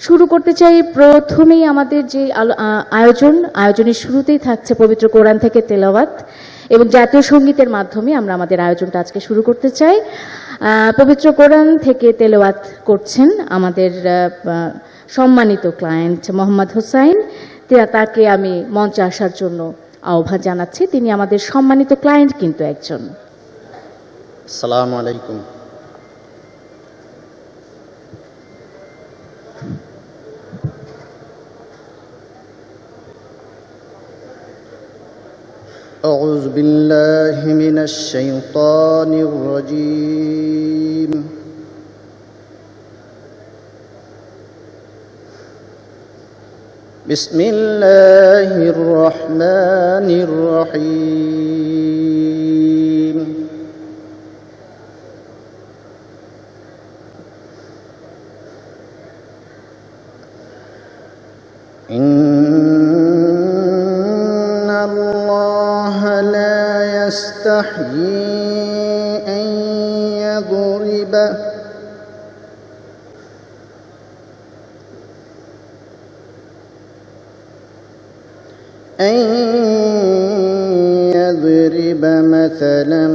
শুরু করতে চাই প্রথমেই আমাদের যে আয়োজনের শুরুতেই থাকছে পবিত্র কোরআন থেকে তেলাওয়াত এবং জাতীয় সঙ্গীতের মাধ্যমে আমরা আমাদের আয়োজনটা আজকে শুরু করতে চাই। পবিত্র কোরআন থেকে তেলাওয়াত করছেন আমাদের সম্মানিত ক্লায়েন্ট মোহাম্মদ হোসাইন। তাকে আমি মঞ্চে আসার জন্য আহ্বান জানাচ্ছি। তিনি আমাদের সম্মানিত ক্লায়েন্ট কিন্তু একজন। আসসালামু আলাইকুম। أعوذ بالله من الشيطان الرجيم. بسم الله الرحمن الرحيم. إن الله لا يستحيي أن يضرب مثلا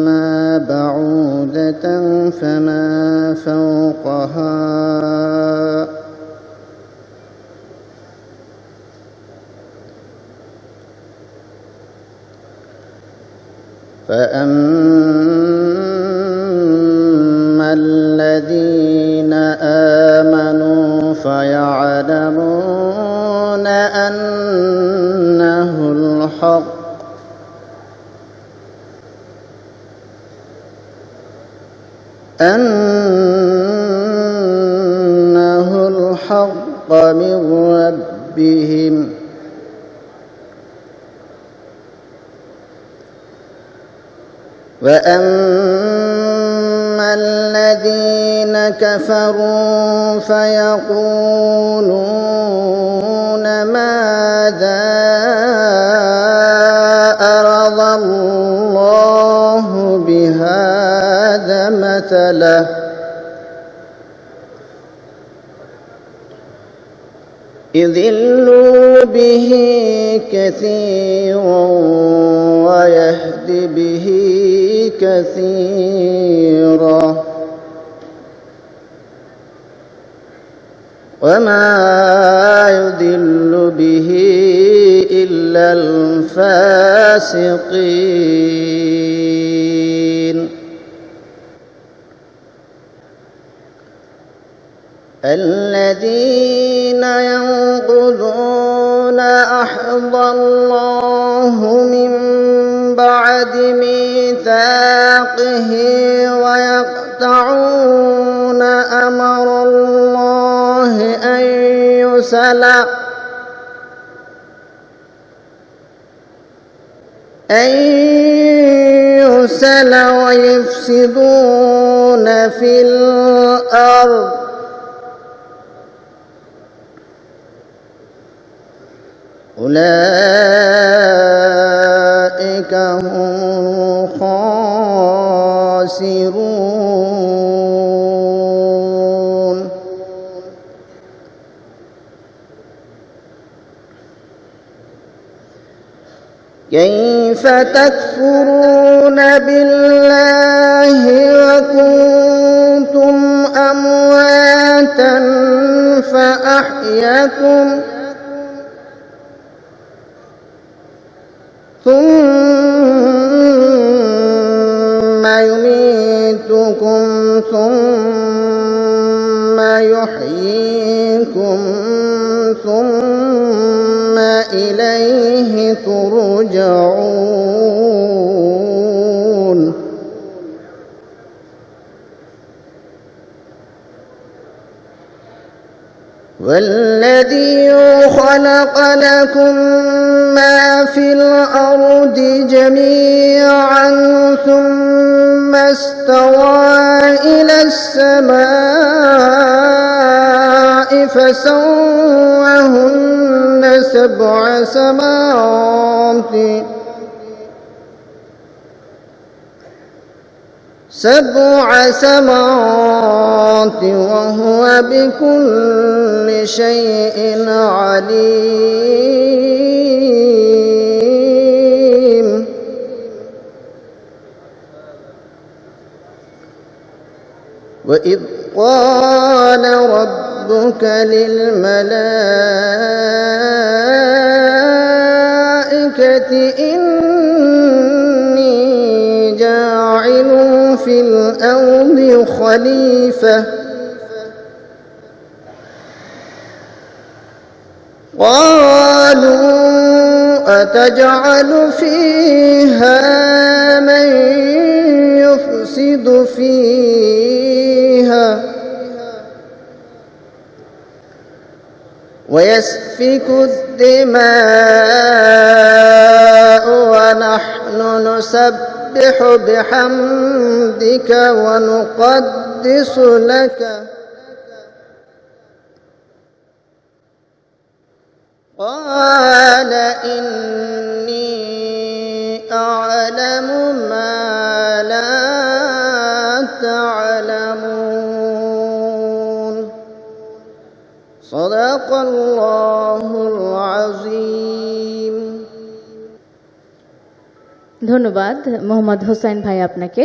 ما بعوضة فما فوقها فأما الذين آمنوا فيعلمون أنه الحق من ربهم وأما الذين كفروا فيقولون ماذا أراد الله بهذا مثلا يضل به كثيرا ويهدي به كثيرا وما يضل به إلا الفاسقين. الذين ينقضون عهد الله من بعد ميثاقه ويقطعون أمر الله أن يُرْسَلَ ويفسدون في الأرض أولئك هم الخاسرون. كيف تكفرون بالله وكنتم أمواتا فأحياكم ثم يميتكم ثم يحييكم ثم إليه ترجعون. والذي خلق لكم ما في الأرض جميعا ثم استوى إلى السماء فسواهن سبع سماوات سبع سماوات وهو بكل شيء عليم وإذ قال ربك للملائكة إني جاعل في الأرض خليفة قالوا أتجعل فيها من يفسد فيها ويسفك الدماء ونحن نسبح بحمدك ونقدس لك قال إني أعلم ما لا تعلمون صدق الله العظيم ধন্যবাদ মোহাম্মদ হোসেন ভাই আপনাকে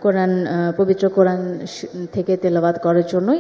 কোরআন পবিত্র কোরআন থেকে তেলাওয়াত করার জন্য।